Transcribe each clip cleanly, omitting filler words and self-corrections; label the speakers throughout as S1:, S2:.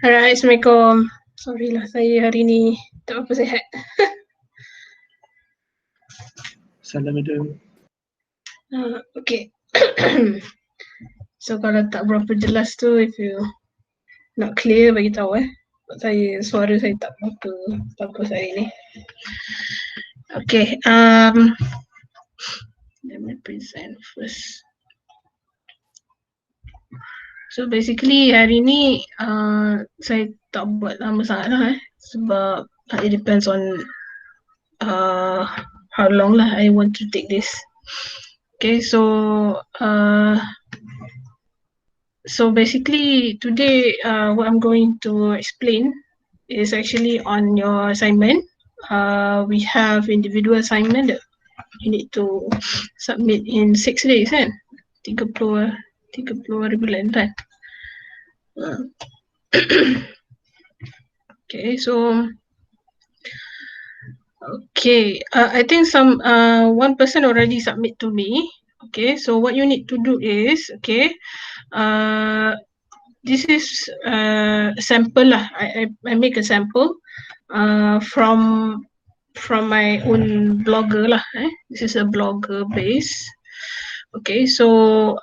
S1: Alright, Assalamualaikum. Sorry lah, saya hari ni tak apa sihat.
S2: Assalamualaikum.
S1: Okay. So kalau tak berapa jelas tu, if you not clear, bagi tahu suara saya tak berapa hari ni. Okay, let me present first. So basically hari ni saya tak buat lama sangat lah sebab it depends on how long lah I want to take this. Okay, so basically today what I'm going to explain is actually on your assignment. We have individual assignment that you need to submit in 6 days kan? 30 hari bulan kan? Okay, so I think one person already submit to me. Okay, so what you need to do is this is a sample lah. I make a sample from my own blogger lah. This is a blogger base. Okay, so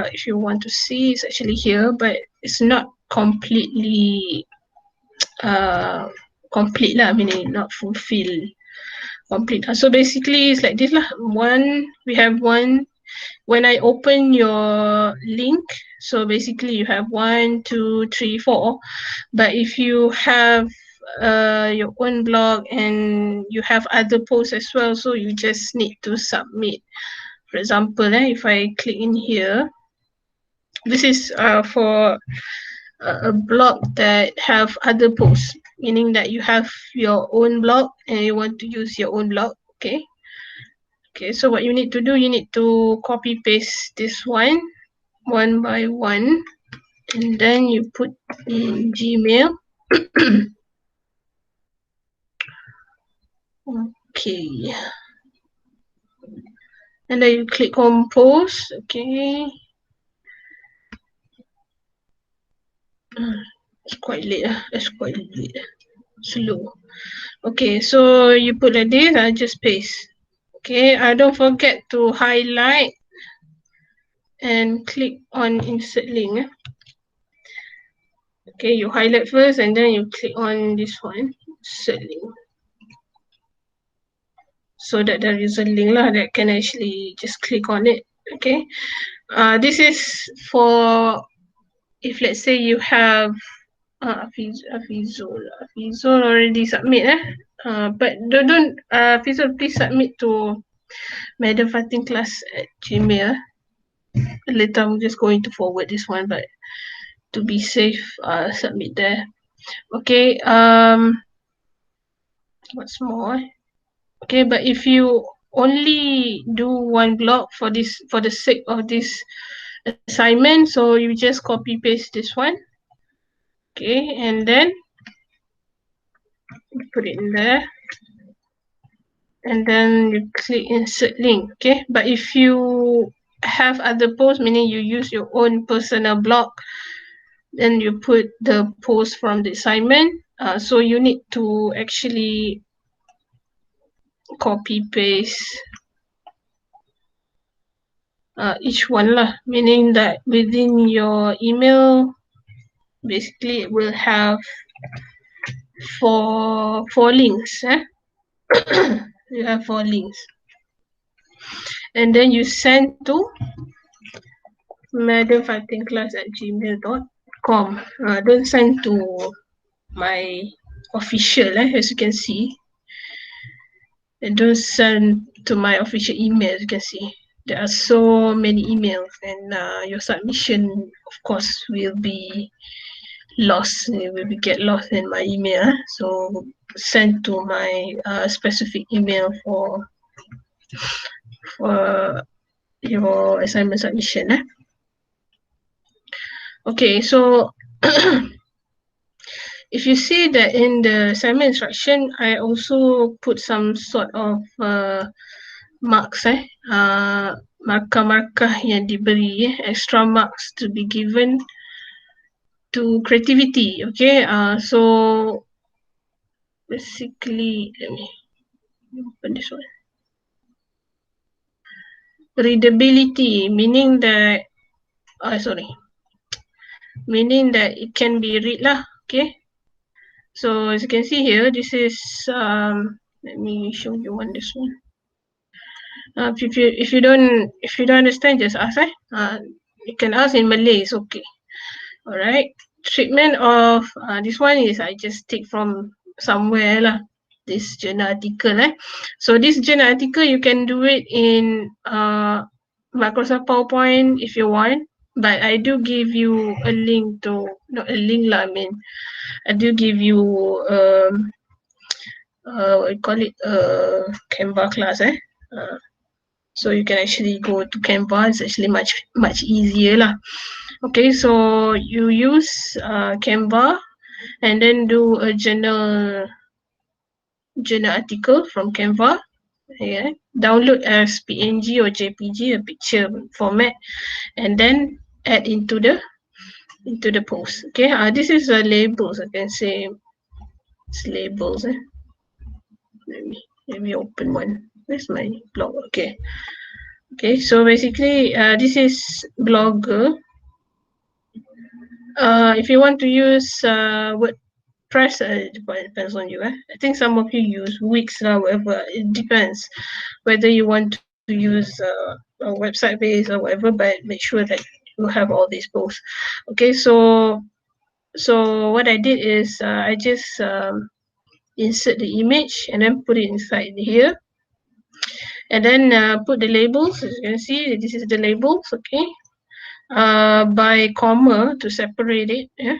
S1: if you want to see, it's actually here, but it's not completely complete lah, meaning not fulfill complete. So basically it's like this lah. We have one when I open your link, so basically you have 1, 2, 3, 4, but if you have your own blog and you have other posts as well, so you just need to submit. For example, if I click in here, this is for a blog that have other posts, meaning that you have your own blog and you want to use your own blog. Okay, so what you need to do, you need to copy paste this one by one, and then you put in Gmail. Okay, and then you click on post. Okay, it's quite late. Slow. Okay, so you put like this. I just paste. Okay, don't forget to highlight and click on insert link. Okay, you highlight first and then you click on this one, insert link, so that there is a link lah that can actually just click on it. Okay, this is for if let's say you have Afizul already submit but don't Afizul, please submit to madamfatingclass@gmail. Later I'm just going to forward this one, but to be safe, submit there. Okay, what's more? Okay, but if you only do one blog for the sake of this assignment, so you just copy paste this one. Okay, and then you put it in there, and then you click insert link. Okay, but if you have other posts, meaning you use your own personal blog, then you put the post from the assignment. So you need to actually copy paste each one lah, meaning that within your email, basically it will have four links. You have 4 links, and then you send to madamfatingclass@gmail.com. Don't send to my official, as you can see, and don't send to my official email. As you can see, there are so many emails, and your submission, of course, will be lost. It will get lost in my email. So send to my specific email for your assignment submission. Okay, so if you see that in the assignment instruction, I also put some sort of marks. markah-markah yang diberi, extra marks to be given to creativity. Okay, so basically, let me open this one. Readability, meaning that, meaning that it can be read lah. Okay, so as you can see here, this is let me show you this one. If you don't understand, just ask. You can ask in Malay. It's okay. All right. Treatment of this one is I just take from somewhere lah. This journal article. So this journal article you can do it in Microsoft PowerPoint if you want. But I do give you a link to, not a link lah. I mean, I do give you what you call it, Canva class. So you can actually go to Canva. It's actually much easier lah. Okay, so you use Canva and then do a journal article from Canva. Yeah, download as PNG or JPG, a picture format, and then add into the post. Okay, this is the labels. I can say it's labels. Let me open one. Where's my blog? Okay. Okay, so basically, this is Blogger. If you want to use WordPress, it depends on you. I think some of you use Wix or whatever. It depends whether you want to use a website base or whatever, but make sure that you have all these posts. Okay, so what I did is I just insert the image and then put it inside here. And then put the labels. As you can see, this is the labels, okay? By comma to separate it, yeah?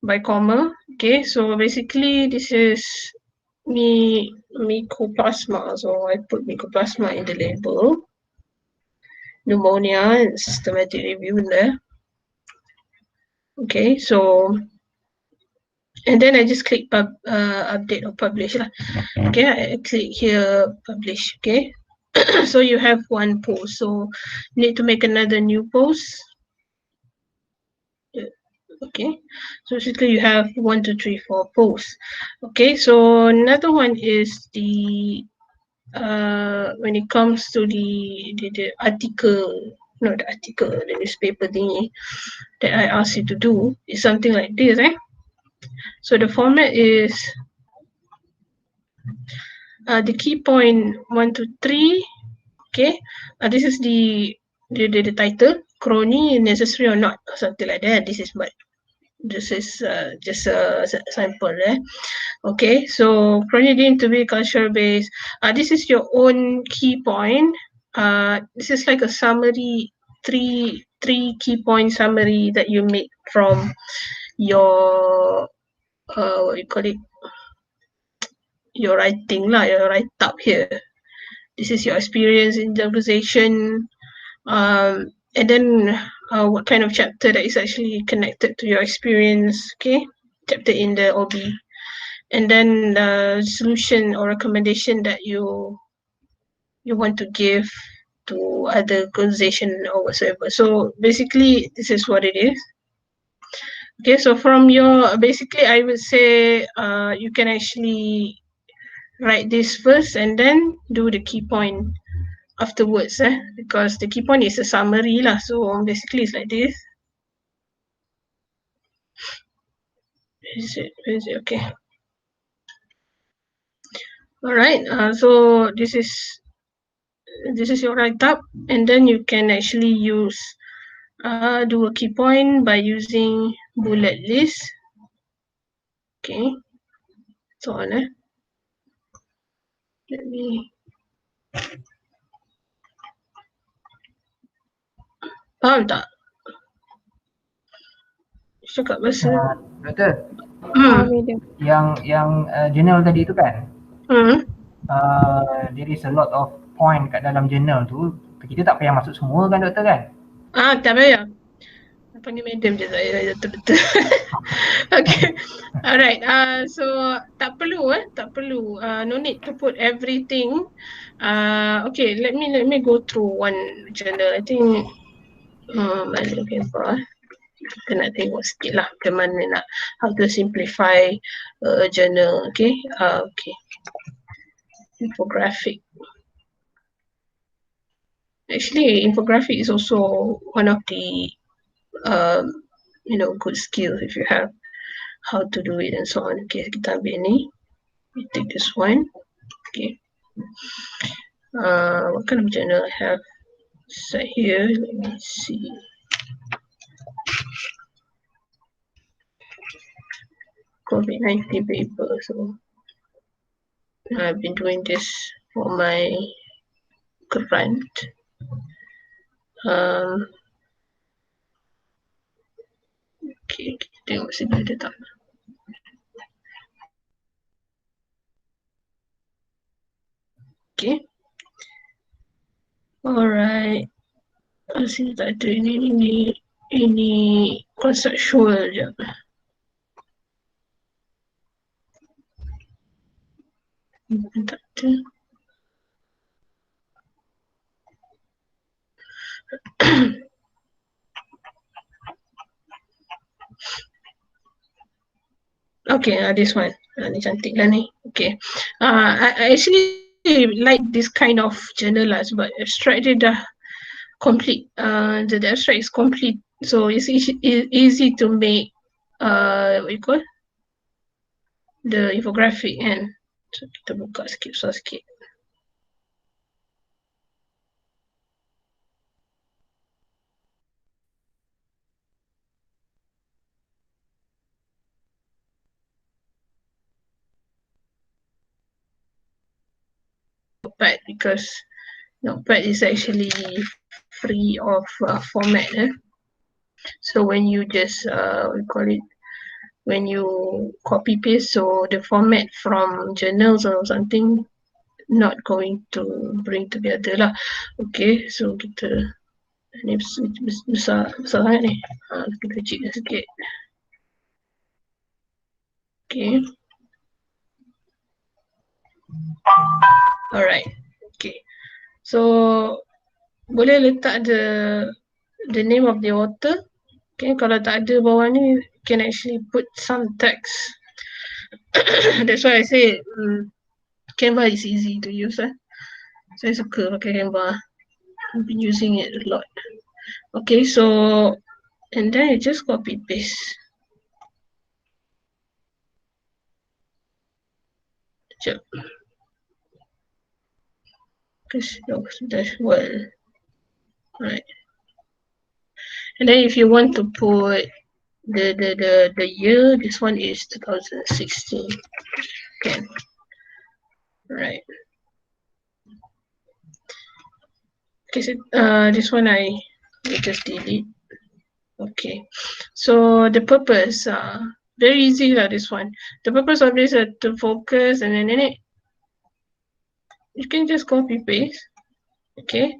S1: By comma, okay? So basically, this is mycoplasma. So I put mycoplasma in the label. Pneumonia and systematic review in there. Okay, so and then I just click update or publish lah. Okay, I click here publish. Okay, so you have one post. So you need to make another new post. Okay, so basically you have 1, 2, 3, 4 posts. Okay, so another one is the when it comes to the article, not the article, the newspaper thingy that I asked you to do is something like this. So the format is the key point 1, 2, 3. Okay, this is the title, crony necessary or not, or something like that. This is just a sample. Okay, so crony deemed to be cultural based. This is your own key point. This is like a summary, three key point summary that you make from your what you call it, your writing lah, your write up here. This is your experience in the organization, and then what kind of chapter that is actually connected to your experience. Okay, chapter in the OB, and then the solution or recommendation that you want to give to other organization or whatsoever. So basically, this is what it is. Okay, so from your, basically I would say you can actually write this first and then do the key point afterwards, because the key point is a summary lah. So basically it's like this. Where is it? Okay. All right. So this is your write up, and then you can actually use do a key point by using bullet list. Okay. So on. Let me. Faham tak? Cakap bahasa.
S3: Doktor, yang journal tadi tu kan, there is a lot of point kat dalam journal tu. Kita tak payah masuk semua kan doktor kan?
S1: Tak payah. panggil madam je saya, betul-betul. Okay. Alright. So tak perlu tak perlu. No need to put everything. Okay, let me go through one journal. I think mana paper. Kita nak tengok sikit lah macam mana nak how to simplify journal. Okay. Okay. Infographic. Actually, infographic is also one of the good skills if you have how to do it and so on. Okay, kita ambil ni. We take this one. Okay. What kind of journal I have set here? Let me see. COVID-19 paper. So I've been doing this for my grant. Okay, kita tengok sini ada tak. Okay. Alright. Sini tak ada ini conceptual je. Tak ada. Okay, this one. Ni cantik lah ni. Okay. I actually like this kind of journal lah sebab abstract dia dah complete. The abstract is complete. So it's easy to make what you call the infographic kan. So kita buka sikit, susah sikit. Notepad because Notepad is actually free of format. So when you just when you copy paste, so the format from journals or something not going to bring together lah. Okay, so kita ni besar sangat ni. Kita kecilkan sikit. Okay. Alright. Okay. So boleh letak the name of the author. Okay, kalau tak ada bawah ni, you can actually put some text. That's why I say Canva is easy to use. Saya suka pakai Canva. I've been using it a lot. Okay, so and then you just copy paste. Sekejap. That's well. Right. And then if you want to put the year, this one is 2016. Okay. Right. Okay, so this one I just delete. Okay. So the purpose, very easy lah this one. The purpose of this is to focus and then in it, you can just copy paste. Okay.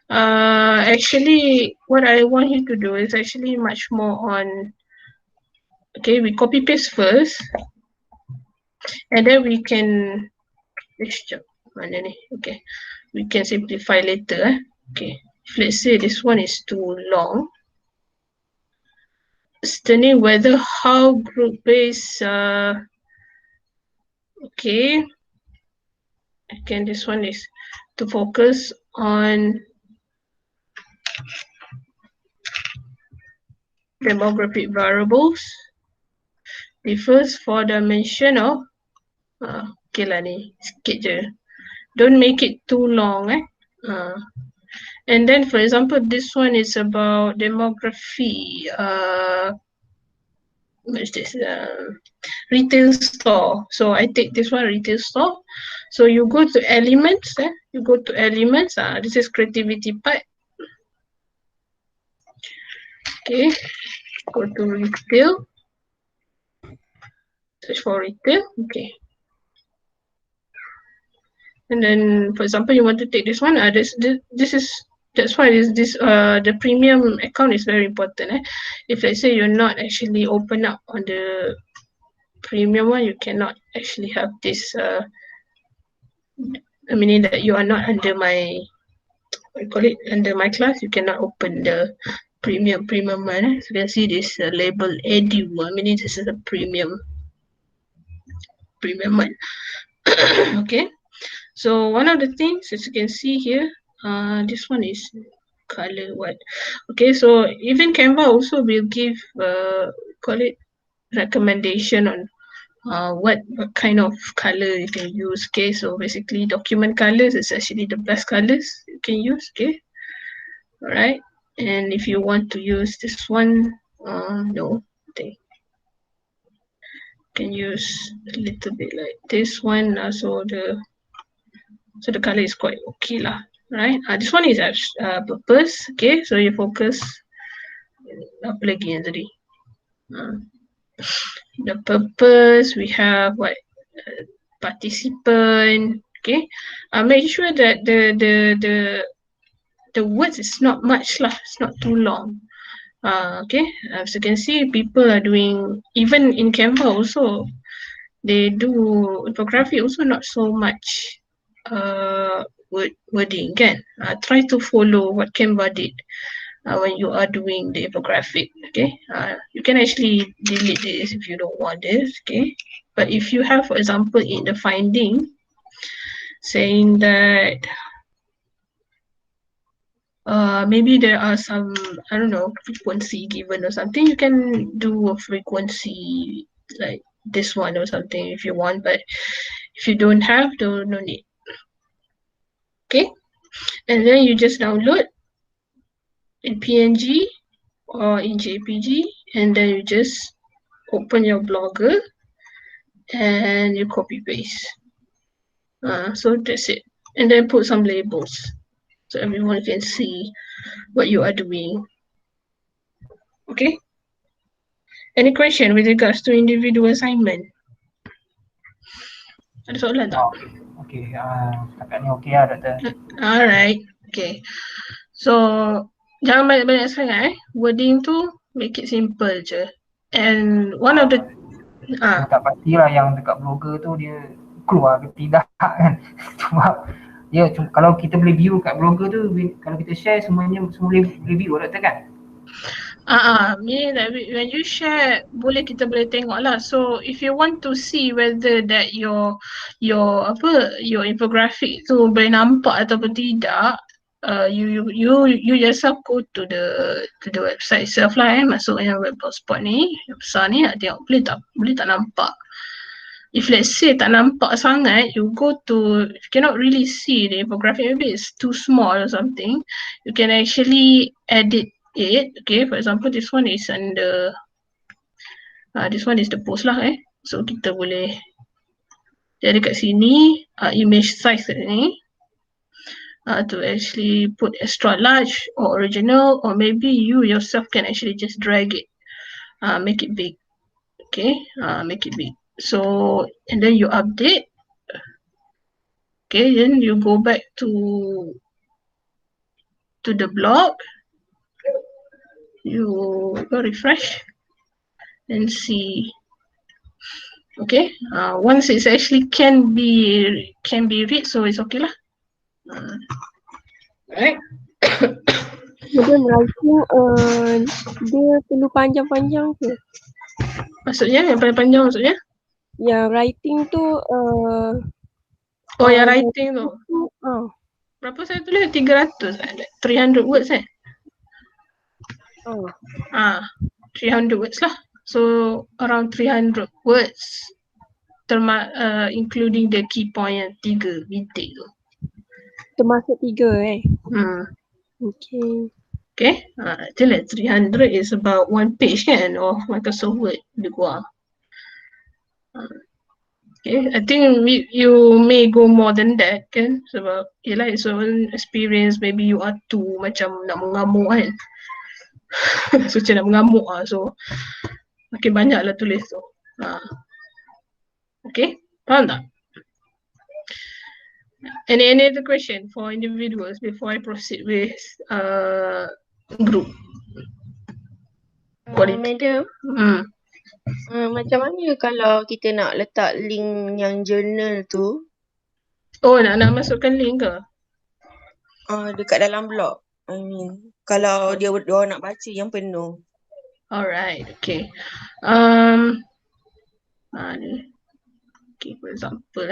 S1: Actually, what I want you to do is actually much more on, okay, we copy paste first, and then we can, okay, we can simplify later. Okay, if let's say this one is too long, studying whether how group-based, okay, again, this one is to focus on demographic variables. Differs for dimension of, okay lah ni, sikit je. Don't make it too long. And then, for example, this one is about demography. What is this? Retail store. So I take this one, retail store. So you go to elements. You go to elements. This is creativity part. Okay. Go to retail. Search for retail. Okay. And then, for example, you want to take this one. This is That's why the premium account is very important. If let's say you're not actually open up on the premium one, you cannot actually have this meaning that you are not under my, what you call it, under my class, you cannot open the premium one. So you can see this label edu, meaning this is a premium one. Okay, so one of the things, as you can see here, this one is color what. Okay, so even Canva also will give call it recommendation on what kind of color you can use. Okay, so basically document colors is actually the best colors you can use. Okay, all right, and if you want to use this one, no, I think can use a little bit like this one. So the color is quite okay lah, right? This one is purpose. Okay, so you focus apa lagi yang tadi? The purpose, we have what, participant. Okay, make sure that the words is not much lah, it's not too long. Okay, as you can see, people are doing, even in Canva also, they do infography also not so much wording kan. Try to follow what Canva did when you are doing the infographic. Okay, you can actually delete this if you don't want this. Okay, but if you have, for example, in the finding saying that maybe there are some, I don't know, frequency given or something, you can do a frequency like this one or something if you want, but if you don't have, no need. Okay, and then you just download in PNG or in JPG, and then you just open your Blogger and you copy paste. So that's it, and then put some labels so everyone can see what you are doing. Okay, any question with regards to individual assignment? Ada soalan tak?
S3: Okay, setakat ni okay lah Doktor.
S1: Alright, okay. So jangan banyak-banyak sangat wording tu make it simple je. And one of the
S3: tak pastilah yang dekat blogger tu dia keluar ke tidak kan. Cuma kalau kita boleh view kat blogger tu, kalau kita share semua boleh view Doktor kan?
S1: Meaning that when you share, kita boleh tengok lah. So if you want to see whether that your infographic tu boleh nampak ataupun tidak, you yourself go to the website itself lah, masuk yang web blogspot ni, yang besar ni, nak tengok boleh tak nampak. If let's say tak nampak sangat, you go to, if you cannot really see the infographic, maybe it's too small or something, you can actually edit it. Okay, for example, this one is under this one is the post lah so kita boleh jadi kat sini image size kat sini to actually put extra large or original, or maybe you yourself can actually just drag it, make it big. Okay, make it big. So and then you update. Okay, then you go back to the blog, you go refresh and see. Okay, once it's actually can be read, so it's okay lah. Right.
S4: Kemudian writing dia perlu panjang-panjang ke?
S1: Maksudnya yang panjang maksudnya?
S4: Ya, writing tu
S1: yang writing tu. Berapa saya tulis? 300 words 300 words lah. So around 300 words including the key point yang 3 bintik tu.
S4: Termasuk 3 Okay.
S1: Okay, itulah 300 is about 1 page kan, or Microsoft Word lebih kurang. Okay, I think you may go more than that kan, sebab yelah it's your own experience, maybe you are too macam nak mengamuk kan. So macam nak mengamuk so makin banyak lah tulis tu. Okay, faham tak? Any other question for individuals before I proceed with group?
S5: Madam, macam mana kalau kita nak letak link yang journal tu
S1: Oh, nak masukkan link ke?
S5: dekat dalam blog? I mean, kalau dia orang nak baca yang penuh.
S1: Alright, okay. Ni. Okay, for example,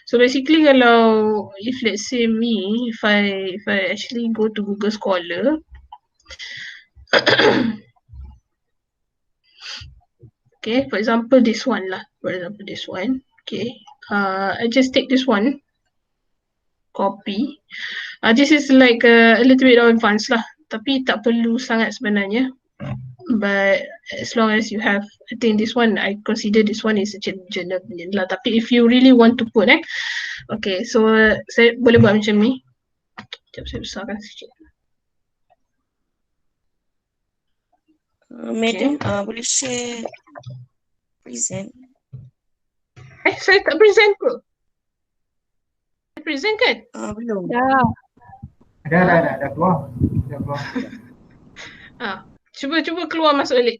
S1: so basically kalau if let's say me, if I actually go to Google Scholar, okay, for example this one lah, okay, I just take this one, copy. This is like a little bit advanced lah, tapi tak perlu sangat sebenarnya. But as long as you have, I think this one, I consider this one is a journal lah. Tapi if you really want to put, okay, so saya boleh buat macam ni. Sekejap saya besarkan sikit.
S5: Madam, boleh share present?
S1: Saya tak present ke? Saya present kan?
S5: Belum.
S4: Dah.
S3: Dah keluar.
S1: Cuba keluar masuk balik.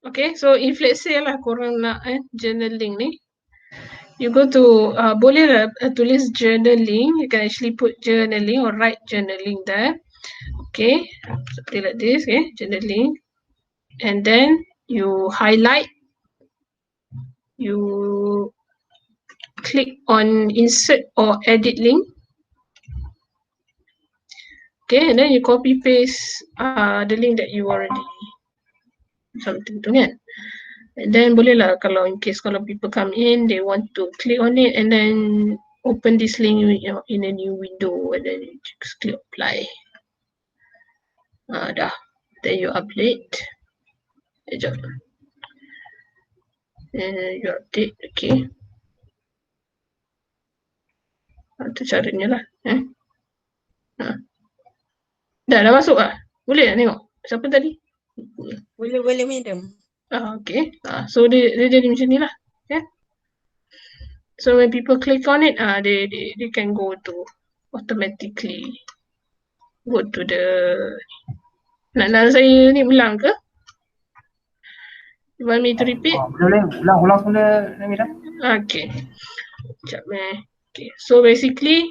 S1: Okay, so if let's say lah korang nak journaling ni, you go to, boleh lah tulis journaling, you can actually put journaling or write journaling there. Okay, something like this, okay, journaling. And then you highlight, you click on insert or edit link. Okay, and then you copy paste the link that you already something tu kan. And then boleh lah kalau in case kalau people come in, they want to click on it and then open this link in a new window and then you just click apply. Dah. Then you update. Sekejap. You update, okay. Itu caranya lah. Dah masuk lah. Boleh tak tengok? Siapa tadi?
S5: Boleh madam.
S1: Okay. So dia jadi macam ni lah. Yeah. So when people click on it, they can go to automatically go to the. Nak saya ni ulang ke? You want me to repeat?
S3: Boleh ulang semula Namira.
S1: Okay. Sekejap Okay. So basically,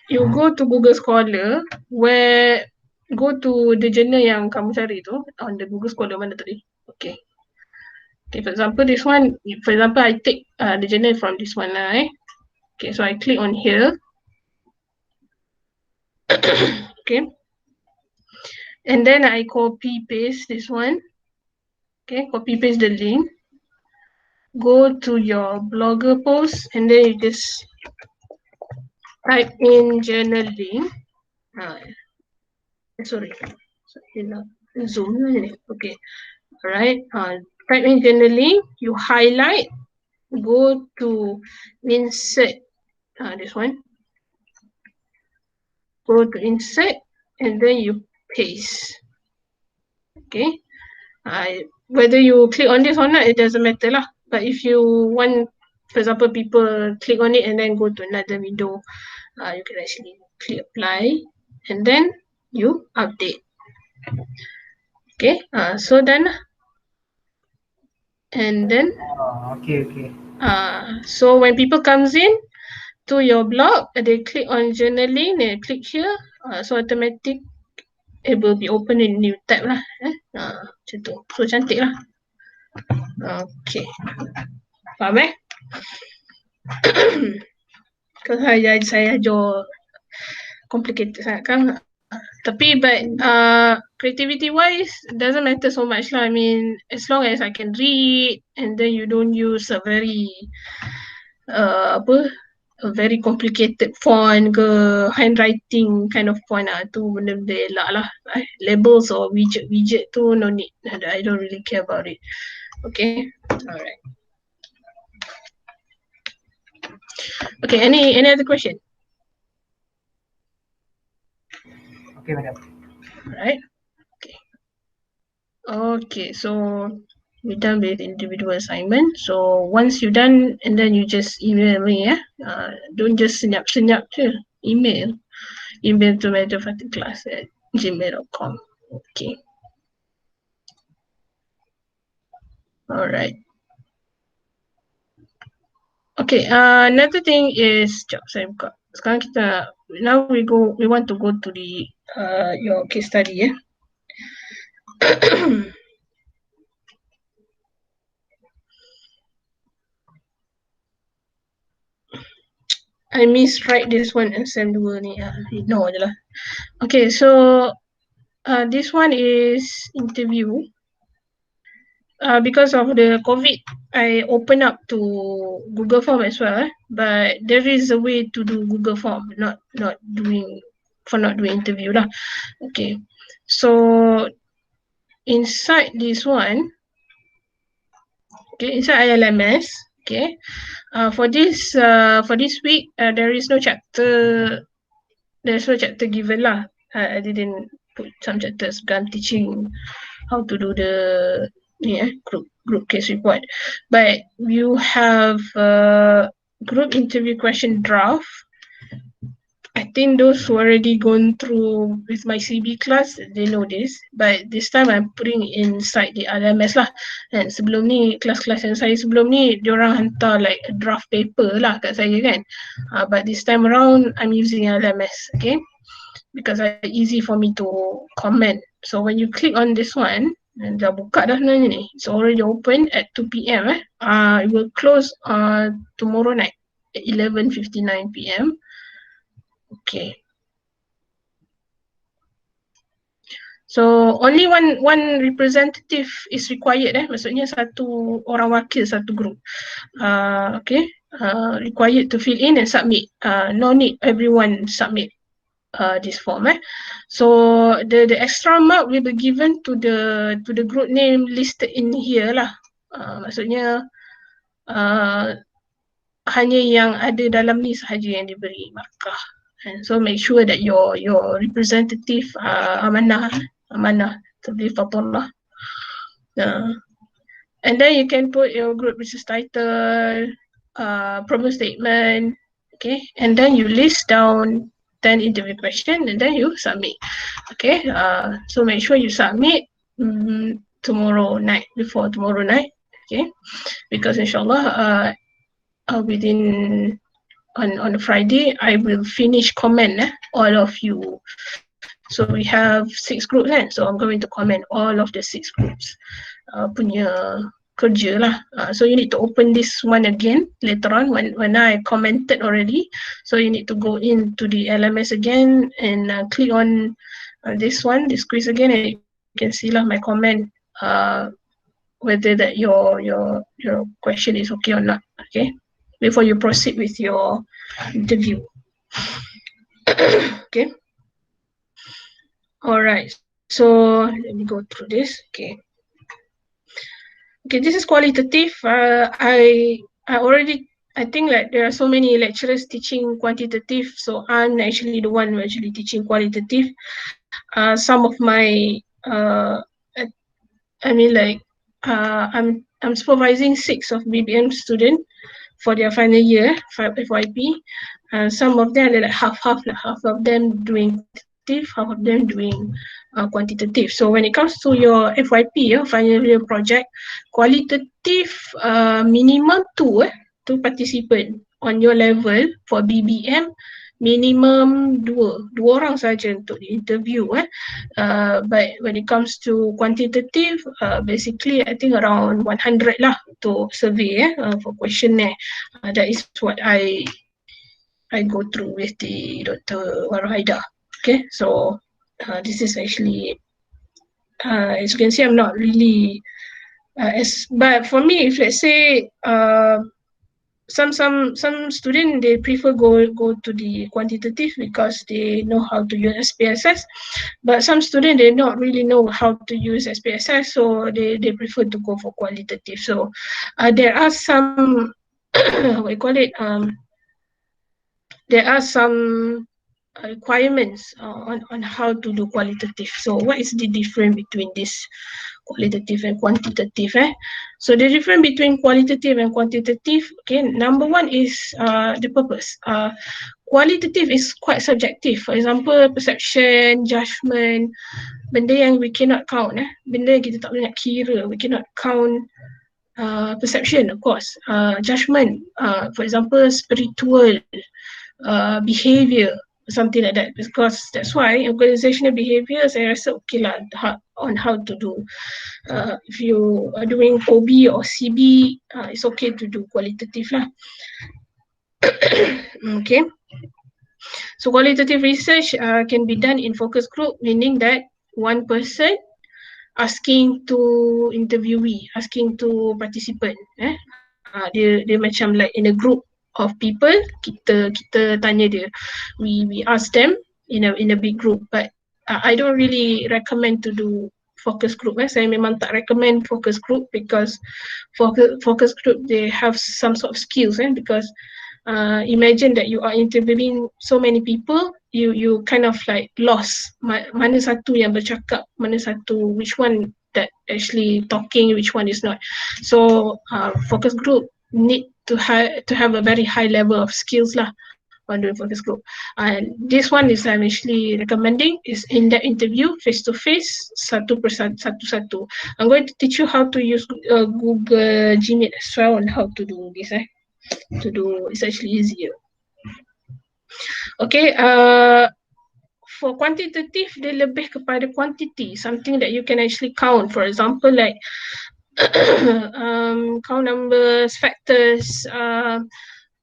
S1: you go to Google Scholar where go to the journal yang kamu cari tu on the Google Scholar mana tadi? Okay. Okay, for example, this one, for example, I take the journal from this one lah. Okay, so I click on here. Okay. And then I copy paste this one. Okay, copy paste the link. Go to your blogger post and then you just type in journaling. Sorry, Zoom. Okay, alright. Type in journaling. You highlight. Go to insert. This one. Go to insert and then you paste. Okay. Whether you click on this or not, it doesn't matter lah. But if you want, for example, people click on it and then go to another window, you can actually click apply and then you update. Okay, so done. And then,
S3: Okay.
S1: so when people comes in to your blog, they click on journaling, they click here, so automatic it will be open in new tab lah. Macam tu. So cantik lah. Okay. Faham Kalau saya ajar complicated sangat kan. Tapi but creativity wise doesn't matter so much lah. I mean as long as I can read and then you don't use a very a very complicated font ke handwriting kind of font tu benda-benda elak lah. Labels or widget tu no need. I don't really care about it. Okay. Alright. Okay, any other question?
S3: Okay, madam.
S1: Alright. Okay, so we're done with individual assignment. So once you're done, and then you just email me, don't just senyap-senyap je. Email to mathematiclass@gmail.com. Okay. All right. Okay. Another thing is, saya buka. Sekarang kita we want to go to the your case study, yeah. I miswrite this one SM2 ni. Ignore je lah. Okay, so this one is interview. Because of the COVID, I open up to Google Form as well, but there is a way to do Google Form, not doing interview lah. Okay, so inside this one, okay, inside ILMS, okay, for this week, there is no chapter. There's no chapter given lah. I didn't put some chapters because I'm teaching how to do the group case report. But you have group interview question draft. I think those who already gone through with my CB class, they know this. But this time I'm putting inside the LMS lah. And sebelum ni, kelas-kelas yang saya sebelum ni, diorang hantar like a draft paper lah kat saya kan. But this time around, I'm using LMS, okay? Because it's easy for me to comment. So when you click on this one, dah buka dah sebenarnya ni. It's already open at 2 PM. It will close tomorrow night at 11:59 PM. Okay. So only one representative is required. Maksudnya satu orang wakil satu group. Okay. Required to fill in and submit. No need everyone submit this form. So the extra mark will be given to the group name listed in here lah. Maksudnya hanya yang ada dalam ni sahaja yang diberi markah. And so make sure that your representative amanah tabligh fatullah. And then you can put your group business title, problem statement, okay, and then you list down 10 interview question and then you submit. Okay, so make sure you submit tomorrow night, before tomorrow night, okay, because inshallah within on Friday I will finish comment all of you. So we have 6 groups so I'm going to comment all of the 6 groups punya kerja lah. So you need to open this one again later on when I commented already. So you need to go into the LMS again and click on this quiz again, and you can see lah my comment whether that your question is okay or not. Okay, before you proceed with your interview. Okay. All right. So let me go through this. Okay. Okay, this is qualitative. I think like there are so many lecturers teaching quantitative, so I'm actually the one who actually teaching qualitative. Some of my I'm supervising 6 of BBM students for their final year FYP. Some of them are like half of them doing quantitative, half of them doing quantitative. So when it comes to your FYP, final year project, qualitative minimum 2 participant on your level. For BBM, minimum 2 orang saja untuk di interview. But when it comes to quantitative, basically I think around 100 lah untuk survey for questionnaire. That is what I go through with the Dr. Warhaida. Okay, so this is actually as you can see, I'm not really but for me, if let's say some students, they prefer go to the quantitative because they know how to use SPSS, but some students, they not really know how to use SPSS, so they prefer to go for qualitative. So there are some what you call it, there are some requirements on how to do qualitative. So what is the difference between this qualitative and quantitative? So the difference between qualitative and quantitative, okay, number one is the purpose. Qualitative is quite subjective. For example, perception, judgment, benda yang we cannot count, benda yang kita tak boleh nak kira, we cannot count. Perception, of course, judgment, for example, spiritual behavior, something like that, because that's why organizational behavior saya rasa okay lah on how to do. If you are doing OB or CB, it's okay to do qualitative lah. Okay, so qualitative research can be done in focus group, meaning that one person asking to interviewee, asking to participant, dia macam like in a group of people, kita tanya dia, we ask them in a big group. But I don't really recommend to do focus group. Saya memang tak recommend focus group, because focus group they have some sort of skills, because imagine that you are interviewing so many people, you kind of like lost mana satu yang bercakap, mana satu, which one that actually talking, which one is not. So focus group need to have a very high level of skills lah on doing focus group. And this one is I'm actually recommending is in that interview, face to face, satu satu. I'm going to teach you how to use Google Gmeet as well on how to do this. To do, it's actually easier. Okay, for quantitative, dia lebih kepada quantity, something that you can actually count. For example, like count numbers, factors,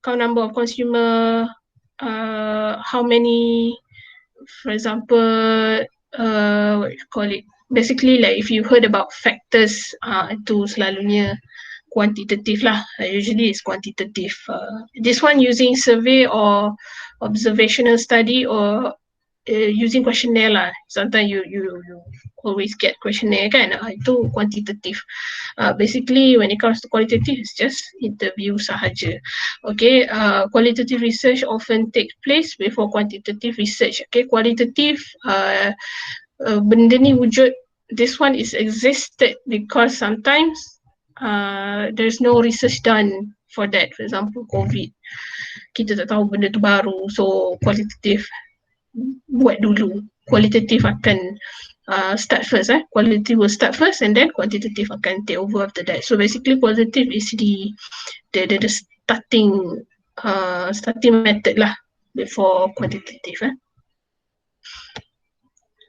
S1: count number of consumer, how many, for example, what you call it? Basically, like if you heard about factors, itu selalunya quantitative lah. Usually it's quantitative. This one using survey or observational study or using questionnaire lah. Sometimes you always get questionnaire kan, itu quantitative. Basically when it comes to qualitative, it's just interview sahaja. Okay, qualitative research often takes place before quantitative research. Okay, qualitative benda ni wujud, this one is existed because sometimes there's no research done for that. For example, COVID, kita tak tahu benda tu baru, so qualitative buat dulu. Qualitative akan start first. Qualitative will start first and then quantitative akan take over after that. So basically qualitative is the starting method lah before quantitative.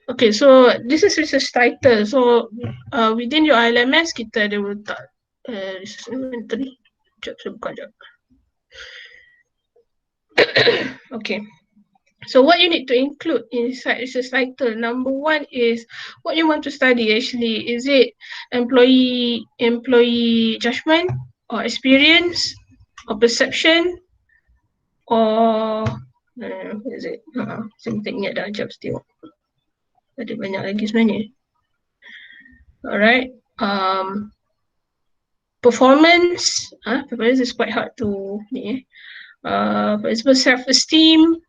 S1: Okay, so this is research title. So within your LMS kita ada letak research inventory. Sekejap, saya buka sekejap. Okay. So what you need to include inside research title, number one is what you want to study actually. Is it employee judgment or experience or perception or is it? Saya tak ingat dah, sekejap tengok. Ada banyak lagi sebenarnya. Alright. Performance. Performance is quite hard to for example, self-esteem.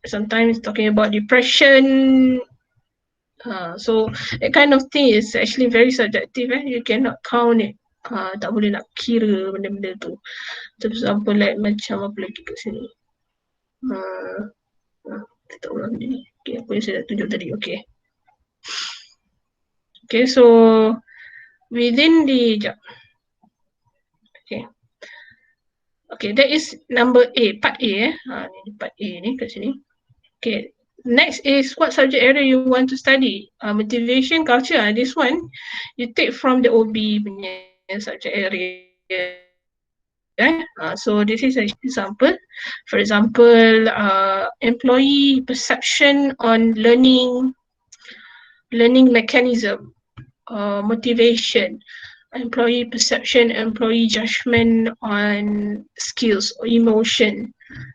S1: Sometimes talking about depression. So that kind of thing is actually very subjective. You cannot count it. Tak boleh nak kira benda-benda tu. So, for example, like macam apa lagi kat sini. Tak ulang ni. Okay, apa yang saya dah tunjuk tadi. Okay. Okay, so within the okay, that is number A, part A. Ni part A ni kat sini. Okay, next is what subject area you want to study. Motivation, culture. This one you take from the OB punya subject area. So this is an example. For example, employee perception on learning mechanism, motivation, employee perception, employee judgment on skills or emotion,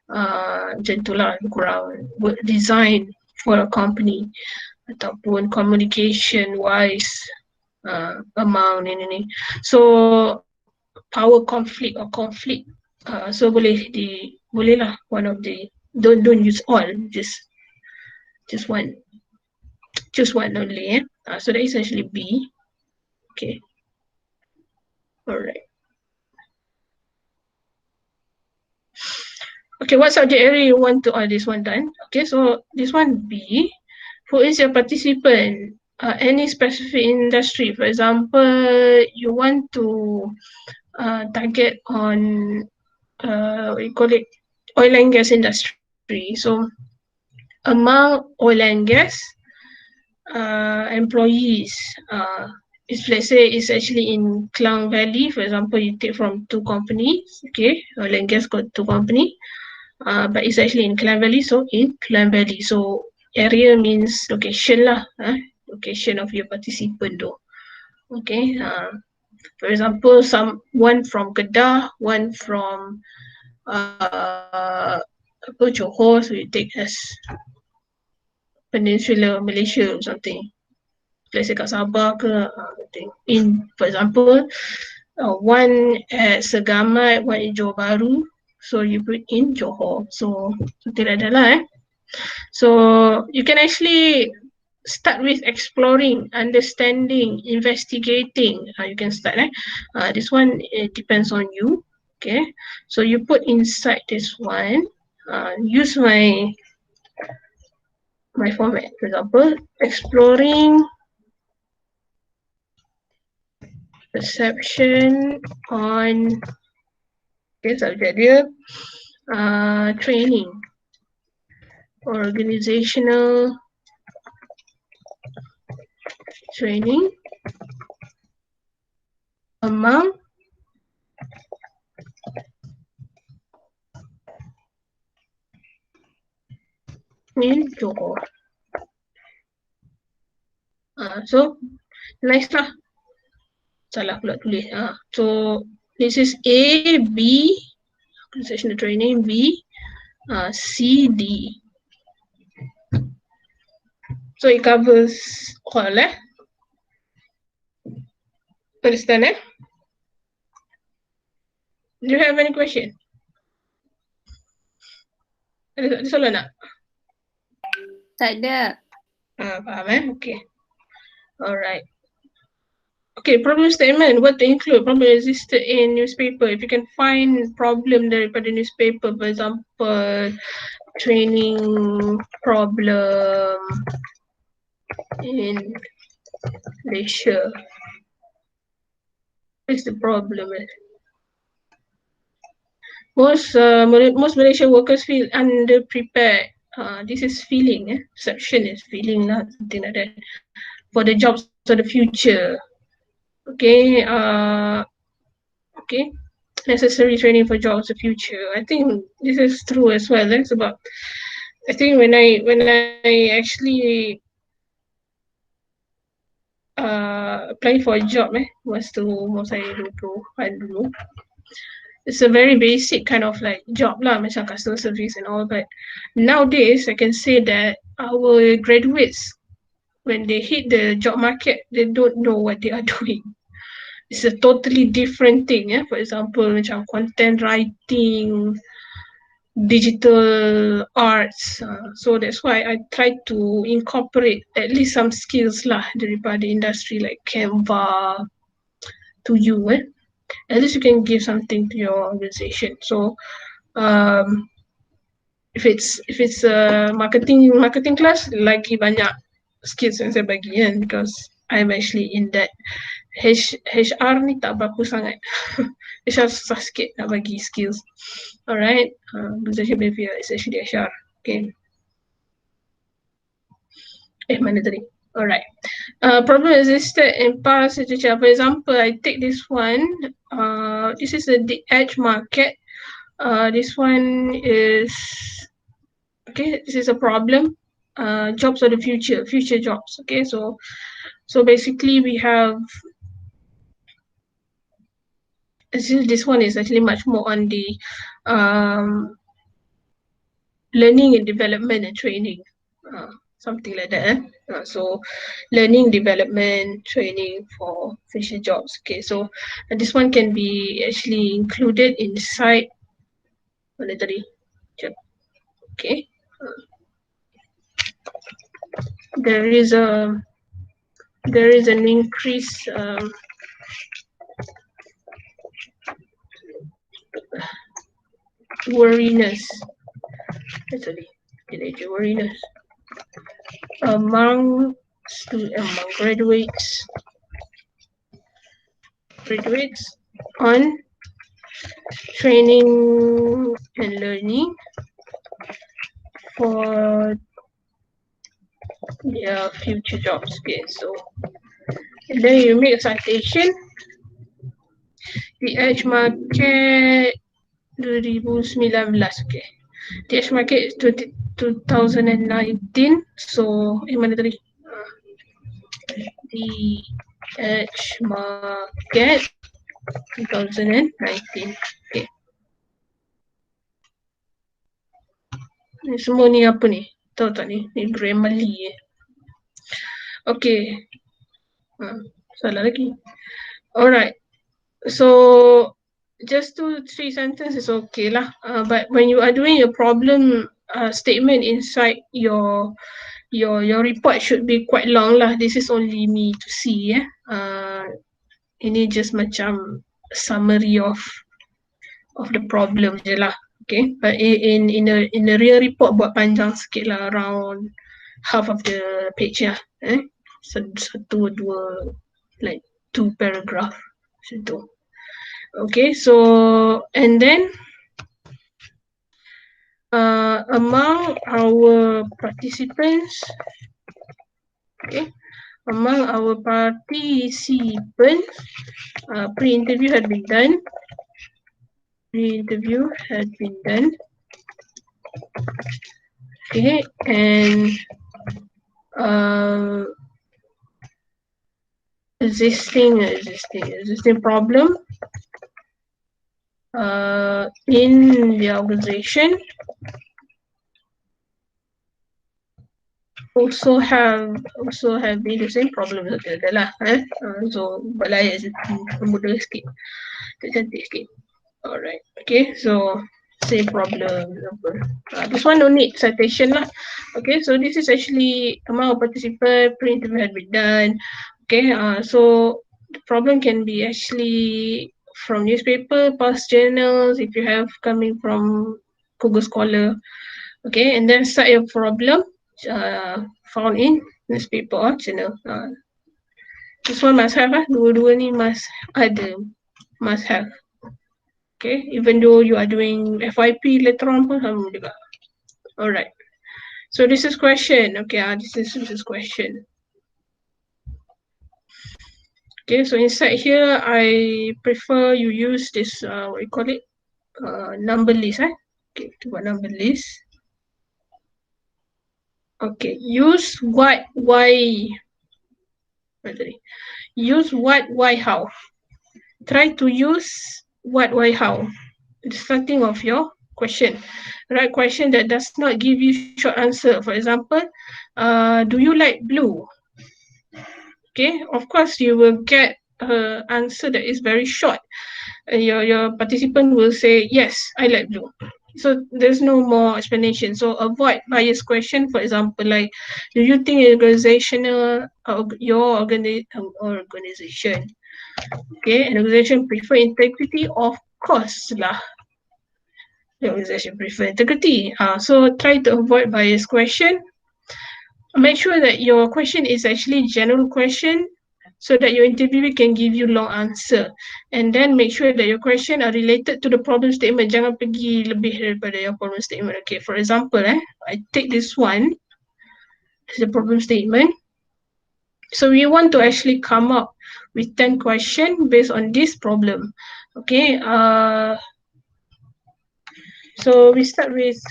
S1: macam itulah kurang, work design for a company ataupun communication wise, amount ini. So power conflict or conflict, so boleh boleh lah one of the, don't use all, just one, choose one only. So that is actually B. Okay, alright. Okay, what subject area you want to, this one done. Okay, so this one B, who is your participant? Any specific industry, for example, you want to target on what you call it, oil and gas industry. So among oil and gas employees, if let's say it's actually in Klang Valley, for example, you take from 2 companies, okay, oil and gas got 2 companies, but it's actually in Klang Valley, so in Klang Valley. So area means location lah, location of your participant though. Okay, for example, one from Kedah, one from Johor, so you take as Peninsula Malaysia or something. Let's say kat Sabah ke, in, for example, one at Segamat, one in Johor Bahru, so you put in Johor. So something like that lah. So you can actually start with exploring, understanding, investigating. You can start. This one, it depends on you. Okay, so you put inside this one. Use my format. For example, exploring perception on, okay, subject dia training, organizational training among in Johor. So nice lah. Salah pula tulis. So this is A, B, organizational training, B, C, D. So it covers all. Understand? Do you have any question? Ada soalan tak?
S6: Tak ada.
S1: Faham Okay. Alright. Okay, problem statement. What to include? Problem existed in newspaper. If you can find problem daripada newspaper, for example, training problem in Malaysia. What's the problem? Most Malaysian workers feel underprepared. This is feeling. Perception is feeling, something like that. For the jobs of the future. Okay. Okay. Necessary training for jobs of the future. I think this is true as well. That's about. I think when I actually applying for a job, saya dulu. It's a very basic kind of like job lah, macam customer service and all. But nowadays, I can say that our graduates, when they hit the job market, they don't know what they are doing. It's a totally different thing. For example, macam content writing, digital arts. So that's why I try to incorporate at least some skills lah daripada industry like Canva to you. At least you can give something to your organization. So if it's a marketing class, lagi banyak skills yang saya bagi because I'm actually in that. HR ni tak berapa sangat. HR susah sikit nak bagi skills. Alright, organization behavior is actually HR. Okay. Mana tadi? Alright. Problem existed in past literature. For example, I take this one. This is the edge market. This one is, okay, this is a problem. Jobs of the future jobs. Okay, so basically we have, this one is actually much more on the learning and development and training. Something like that. So learning, development, training for future jobs. Okay, so this one can be actually included inside Okay. There is an increase worriness. Actually, teenager worriness among graduates on training and learning for their future jobs. Okay, so and then you make a citation. The edge market 2019. Okay. The edge market is 2019. So, mana tadi? The edge market 2019. Okay. Ni semua ni apa ni? Tahu tak ni? Ni Grammarly Okay. Salah lagi. Alright. So just 2-3 sentences is okay lah. But when you are doing a problem statement inside your report should be quite long lah. This is only me to see ini just macam summary of the problem je lah. Okay, but in a real report buat panjang sikit lah, around half of the page lah. Satu dua, like 2 paragraph situ. Okay, so and then among our participants, pre-interview had been done. Okay, and existing problem in the organization also have been the same problem lah. So balai mudah sikit, cantik sikit. Alright, okay, so same problem. This one no need citation lah. Okay, so this is actually among participant, pre-interview had been done. Okay, so the problem can be actually from newspaper, past journals, if you have coming from Google Scholar. Okay, and then cite your problem found in newspaper or journal. This one must have dua-dua ni must have. Okay, even though you are doing FYP later on pun sama juga. Alright. So this is question. Okay, this is question. Okay, so inside here I prefer you use this what you call it? Number list. Okay, to buat number list. Okay, use what, why. Use what, why, how. Try to use what, why, how. Starting of your question. Right question that does not give you short answer. For example, do you like blue? Okay, of course you will get an answer that is very short. Your participant will say, yes, I like blue. So there's no more explanation. So avoid biased question. For example, like, do you think your organization, okay, an organization prefer integrity? Of course lah. The organization prefer integrity. So try to avoid biased question. Make sure that your question is actually general question so that your interviewer can give you long answer. And then make sure that your question are related to the problem statement. Jangan pergi lebih daripada your problem statement. Okay, for example, I take this one as the problem statement. So we want to actually come up with 10 questions based on this problem. Okay, so we start with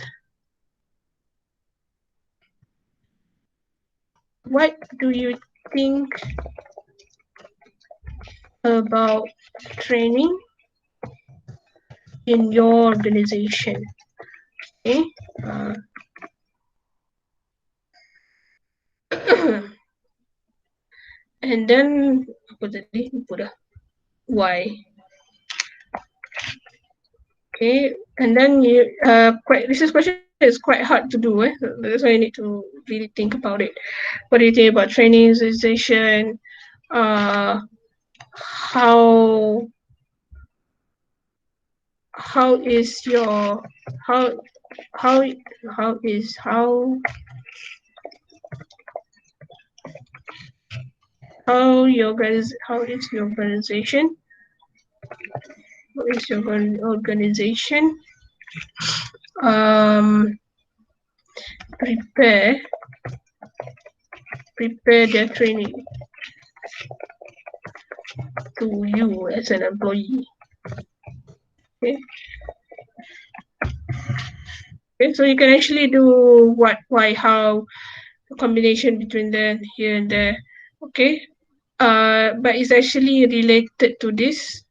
S1: what do you think about training in your organization? Okay. And then why? Okay, and then you this question is quite hard to do. That's why you need to really think about it. What do you think about training organization? How is your how how how is how how your guys how is your organization? What is your organization? Prepare their training to you as an employee. Okay. Okay, so you can actually do what, why, how, a combination between them here and there. Okay. But it's actually related to this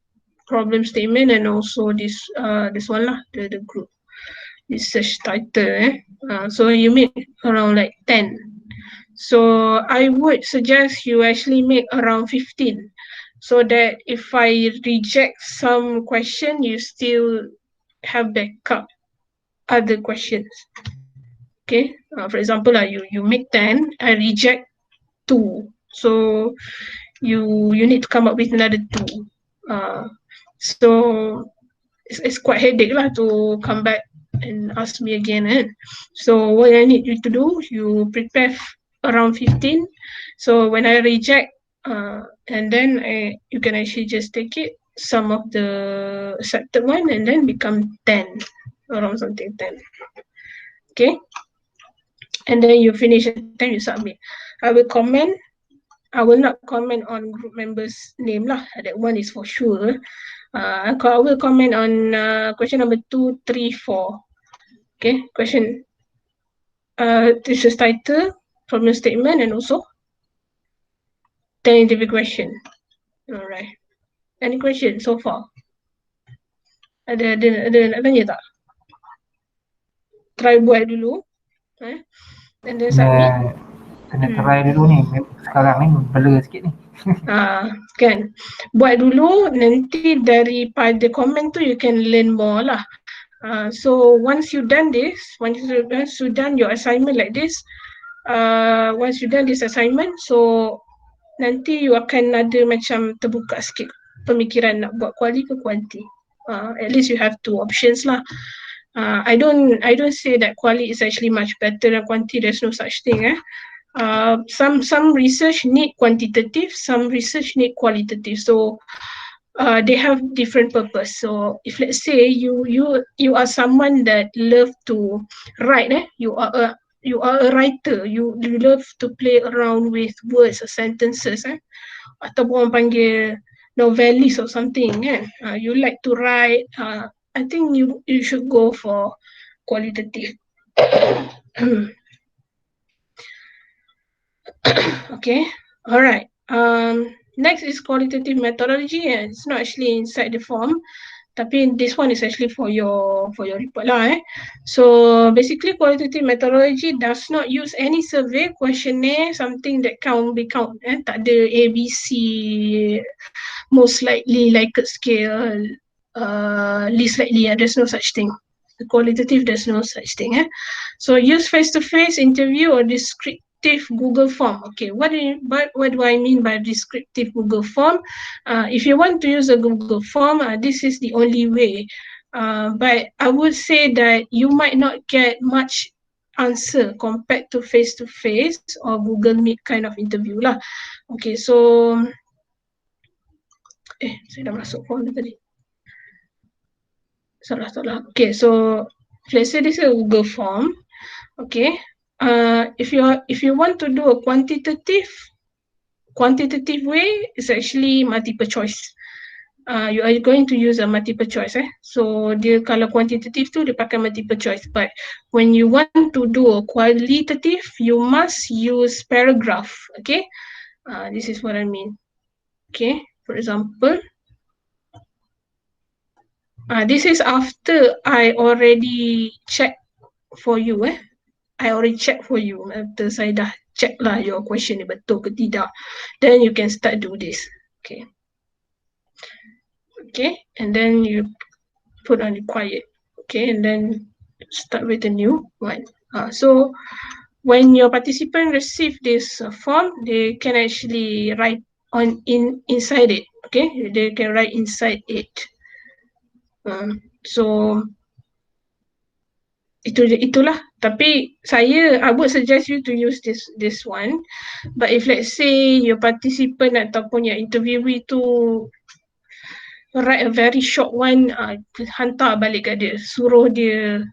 S1: problem statement and also this one lah, the group research title. So you make around like 10. So I would suggest you actually make around 15, so that if I reject some question, you still have backup other questions. Okay, for example, you make 10, I reject 2, so you need to come up with another 2. So it's quite headache lah to come back and ask me again. So what I need you to do, you prepare around 15. So when I reject, and then you can actually just take it, some of the accepted one, and then become 10, around something 10. Okay, and then you finish and then you submit. I will comment. I will not comment on group members' name lah. That one is for sure. I will comment on question number 2, 3, 4. Okay, question. This is title, problem statement, and also 10 interview question. Alright. Any question so far? Ada nak tanya tak? Try buat dulu. And then submit.
S3: Kena try dulu ni. Sekarang ni blur sikit ni.
S1: Kan. Buat dulu, nanti daripada komen tu you can learn more lah. So once you done this, once you done your assignment like this, once you done this assignment, so nanti you akan ada macam terbuka sikit pemikiran nak buat quali ke quanti. At least you have 2 options lah. I don't say that quali is actually much better than quanti. There's no such thing. Some research need quantitative, some research need qualitative. So they have different purpose. So if let's say you are someone that love to write, you are a writer, you love to play around with words or sentences, ataupun orang panggil novelist or something, you like to write, I think you should go for qualitative. Okay, all right. Next is qualitative methodology, and it's not actually inside the form, tapi this one is actually for your report lah. So basically, qualitative methodology does not use any survey, questionnaire, something that can be count. Tak ada ABC, most likely, Likert scale, least likely. There's no such thing. The qualitative, there's no such thing. So use face-to-face interview or descriptive Google form. Okay, what do I mean by descriptive Google form? If you want to use a Google form, this is the only way. But I would say that you might not get much answer compared to face-to-face or Google Meet kind of interview lah. Okay, so saya dah masuk form tadi. Salah. Okay, so let's say this is a Google form. Okay, if you want to do a quantitative way, it's actually multiple choice. You are going to use a multiple choice. So dia kalau quantitative tu dia pakai multiple choice, but when you want to do a qualitative, you must use paragraph. Okay, this is what I mean. Okay, for example, this is after I already check for you. I already check for you. After saya dah check lah your question ni betul ke tidak, then you can start do this. Okay, and then you put on required. Okay, and then start with a new one. So when your participant receive this form, they can actually write inside it. Okay, they can write inside it. So itulah. Tapi I would suggest you to use this one. But if let's say your participant ataupun your interviewee tu write a very short one, hantar balik kat dia, suruh dia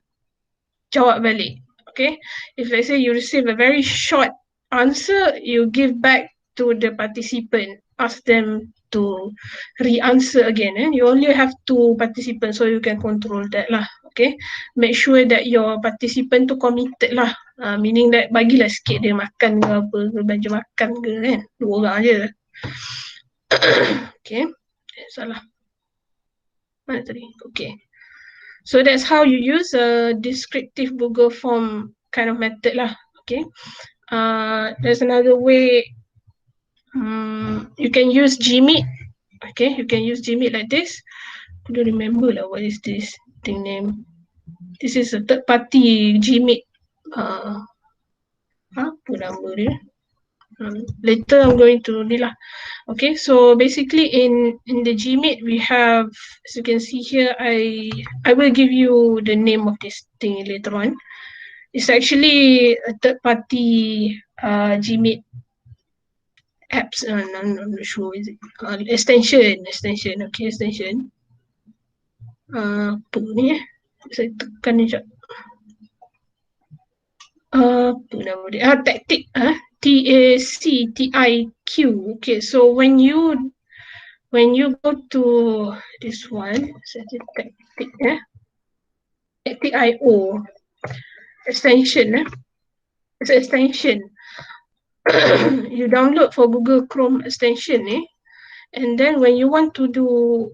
S1: jawab balik. Okay, if let's say you receive a very short answer, you give back to the participant, ask them to re-answer again. You only have 2 participants, so you can control that lah. Okay, make sure that your participant tu committed lah. Meaning that bagilah sikit dia makan ke apa ke, belanja makan ke kan, 2 orang je. Okay, salah. Mana tadi? Okay. So that's how you use a descriptive Google form kind of method lah. Okay. There's another way. You can use Gmeet. Okay, you can use Gmeet like this. I don't remember lah what is this thing name. This is a third party Gmeet. Apa nama dia? Later I'm going to ni lah. Okay, so basically in the Gmeet we have, as you can see here, I will give you the name of this thing later on. It's actually a third party Gmeet apps. I'm not sure is it extension. Okay, extension. Apa ni? Saya tekan ni sekejap. Apa nama dia? Tactic. TACTIQ. Okay, so when you go to this one, Tactic, Tactic.io extension. It's an extension. You download for Google Chrome extension, and then when you want to do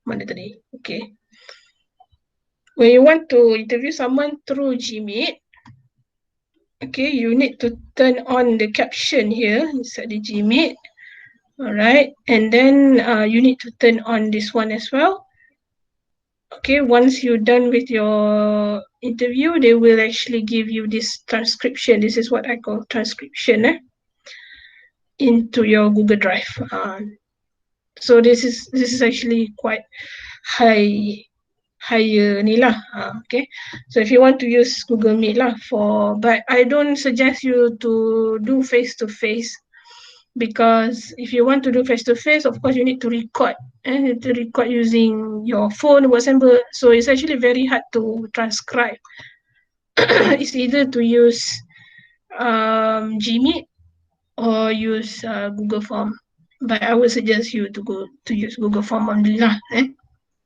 S1: mana tadi? Okay. When you want to interview someone through Gmeet, okay, you need to turn on the caption here inside the Gmeet. Alright, and then you need to turn on this one as well. Okay, once you're done with your interview, they will actually give you this transcription. This is what I call transcription into your Google Drive. So this is actually quite higher ni lah. Okay, so if you want to use Google Meet lah but I don't suggest you to do face-to-face, because if you want to do face-to-face, of course you need to record and to record using your phone or whatever. So it's actually very hard to transcribe. It's either to use Gmeet or use Google Form, but I would suggest you to use Google Form only lah.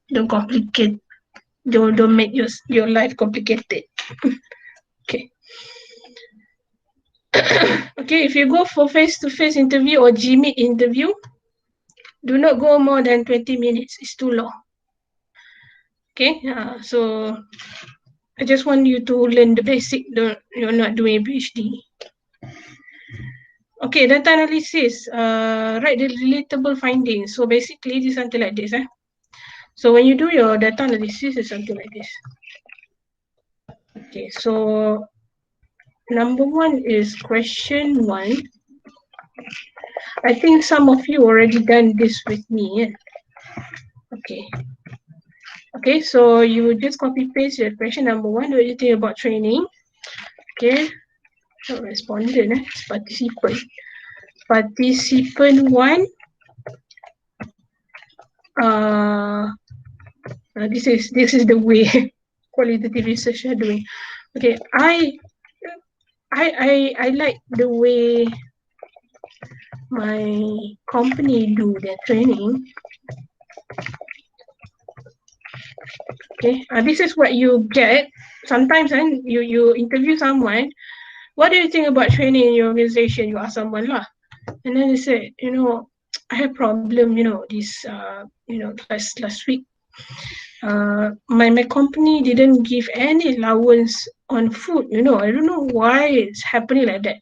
S1: Don't complicate. Don't make your life complicated. Okay. Okay, if you go for face-to-face interview or Gmeet interview, do not go more than 20 minutes. It's too long. Okay, so I just want you to learn the basic. You're not doing a PhD. Okay, data analysis. Write the relatable findings. So basically, this is something like this. So when you do your data analysis, it's something like this. Okay, so number 1 is question 1. I think some of you already done this with me. Okay. Okay, so you just copy paste your question number 1. What do you think about training? Okay. So respondent, participant. Participant 1. This is the way qualitative research are doing. Okay, I like the way my company do their training. Okay, this is what you get. Sometimes you interview someone. What do you think about training in your organization? You ask someone lah, and then they say, I have problem. This last week. My company didn't give any allowance on food. I don't know why it's happening like that.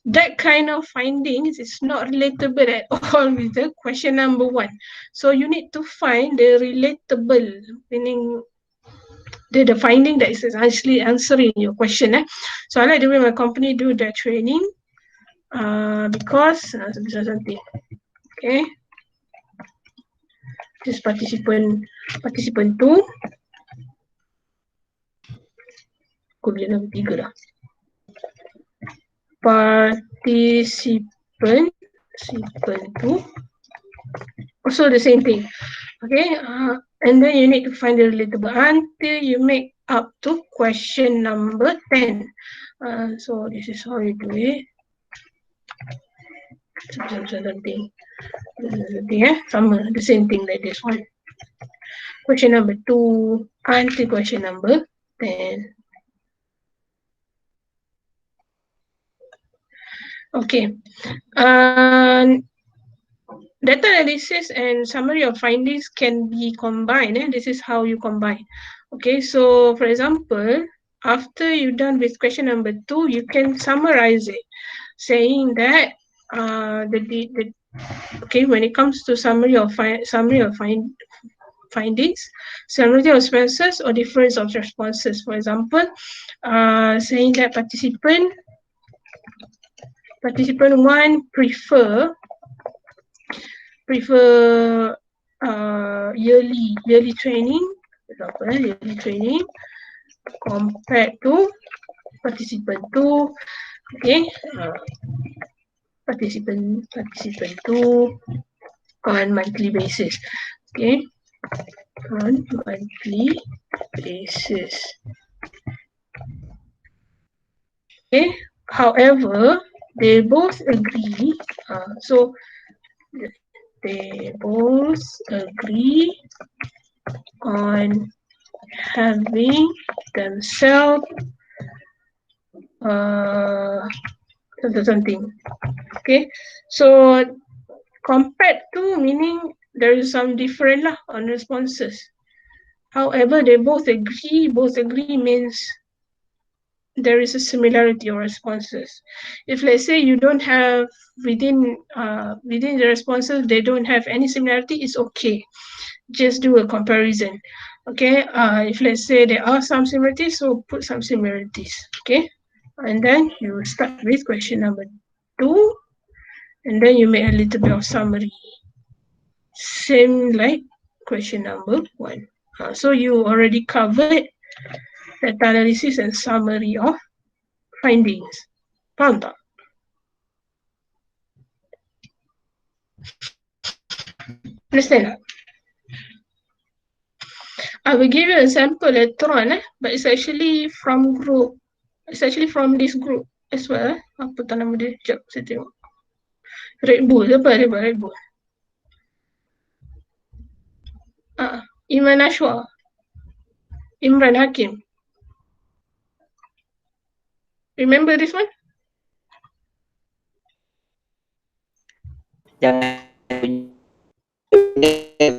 S1: that kind of findings is not relatable at all with the question number 1. So you need to find the relatable, meaning the finding that is actually answering your question. So I like the way my company do the training because something. Okay. This participant 2. Aku bila nombor 3 dah. Participant 2. Also the same thing. Okay. And then you need to find the relatable until you make up to question number 10. So this is how you do it. Something. Sama, the same thing like this one. Question number 2 until question number 10. Okay. Data analysis and summary of findings can be combined. This is how you combine. Okay, so for example, after you're done with question number 2, you can summarize it, saying that okay, when it comes to summary of findings, summary of responses or difference of responses. For example, saying that participant 1 prefer yearly training, for example, yearly training compared to participant 2. Okay, participant 2 on monthly basis. Okay, on monthly basis. Okay, however, they both agree. So they both agree on having themselves something. Okay, so compared to meaning there is some different on responses. However, they both agree. Both agree means there is a similarity of responses. If let's say you don't have within the responses, they don't have any similarity, it's okay. Just do a comparison. Okay, if let's say there are some similarities, so put some similarities. Okay, and then you start with question number 2, and then you make a little bit of summary. Same like question number 1. So you already covered data analysis and summary of findings. Faham tak? Understand tak? I will give you a sample later on, but it's actually from group. It's actually from this group as well. Apa tak nama dia? Sekejap, saya tengok. Red Bull, apa dia buat Red Bull? Iman Ashwa. Imran Hakim. Remember this one?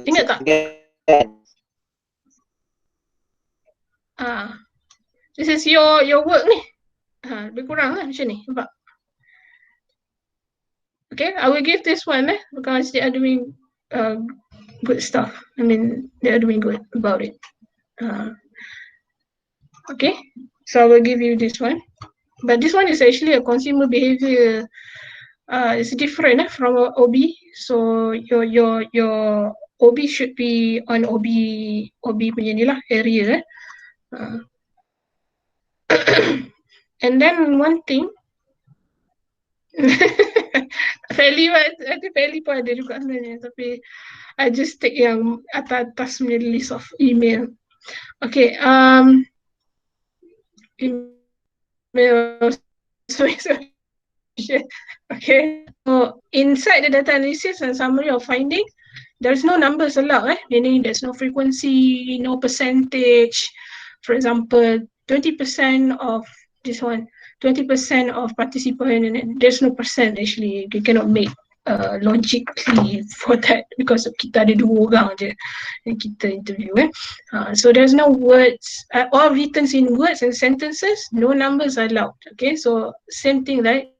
S1: Ingat tak? This is your work ni. Lebih kurang lah macam ni. Nampak? Okay, I will give this one because they are doing good stuff. I mean, they are doing good about it. Okay, so I will give you this one. But this one is actually a consumer behavior. It's different from OB. So your OB should be on OB punya ni lah area. And then one thing, Feli pun ada juga sebenarnya, tapi I just take yang atas punya list of email. Okay, email. Okay, so inside the data analysis and summary of findings, there's no numbers allowed, meaning there's no frequency, no percentage. For example, 20% of this one, 20% of participant, and there's no percent actually. You cannot make logically for that because kita ada 2 orang je yang kita interview. So there's no words, all written in words and sentences, no numbers allowed. Okay, so same thing like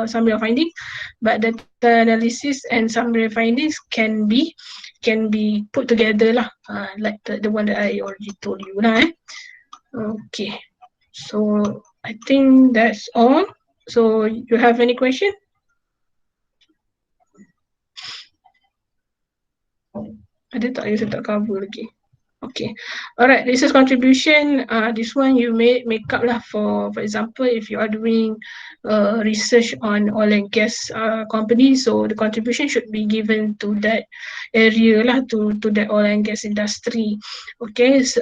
S1: summary of findings, but data analysis and summary of findings can be put together lah, like the one that I already told you lah. Okay, so I think that's all. So you have any question? Ada tak yang saya tak cover lagi? Okay, alright. Research contribution. This one you may make up lah. For example, if you are doing research on oil and gas company, so the contribution should be given to that area lah, to that oil and gas industry. Okay, so,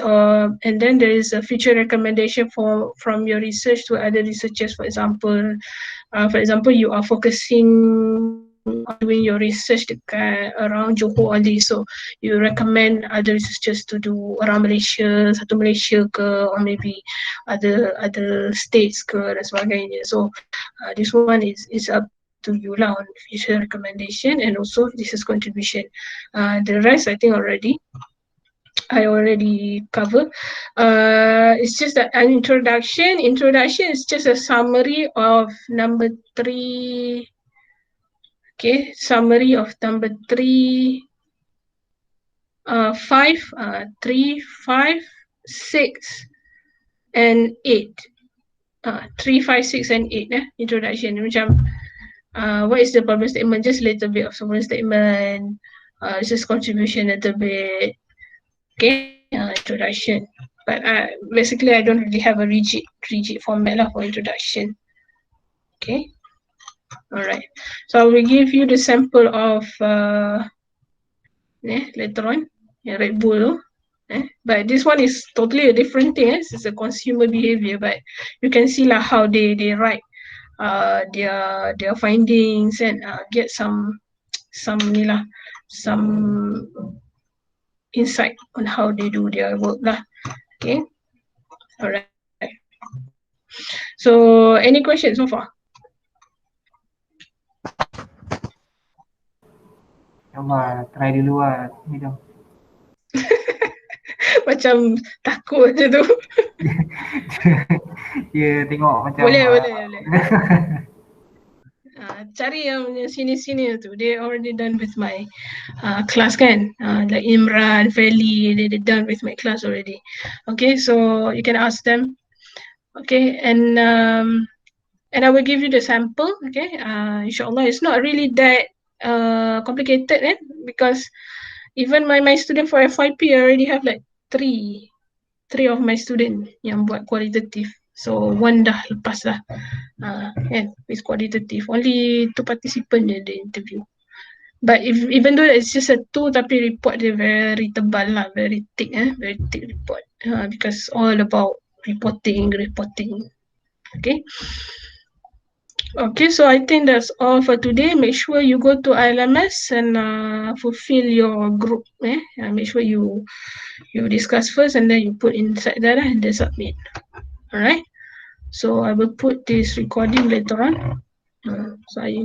S1: and then there is a future recommendation from your research to other researchers. For example, you are focusing on doing your research dekat around Johor only, so you recommend other researchers to do around Malaysia, satu Malaysia ke, or maybe other states ke dan sebagainya. So this one is up to you lah on future recommendation and also research contribution. The rest I think I already cover. It's just that an introduction. Introduction is just a summary of number 3. Okay, summary of number 3, 5, 3, 5, 6, and 8. 3, 5, 6, and 8. Introduction. Macam, what is the problem statement? Just a little bit of problem statement. Just contribution a little bit. Okay, introduction. But basically, I don't really have a rigid format lah for introduction. Okay. Alright. So I will give you the sample of later on. Red Bull. But this one is totally a different thing. It's a consumer behavior, but you can see lah how they write their findings and get some insight on how they do their work lah. Okay. Alright. So any questions so far?
S3: Allah, try dulu lah. Hidung.
S1: Macam takut je tu.
S3: Ya, tengok macam
S1: Boleh. Cari yang sini-sini tu. They already done with my class kan. Like Imran, Feli, they done with my class already. Okay, so you can ask them. Okay, and I will give you the sample. Okay, inshallah, it's not really that complicated because even my student for FYP I already have like three of my student yang buat qualitative. So one dah lepas lah. It's qualitative. Only 2 participant je the interview. But even though it's just a 2, tapi report dia very tebal lah, very thick report. Because all about reporting. Okay. Okay, so I think that's all for today. Make sure you go to ILMS and fulfill your group. Make sure you discuss first and then you put inside there and then submit. Alright. So I will put this recording later on. So I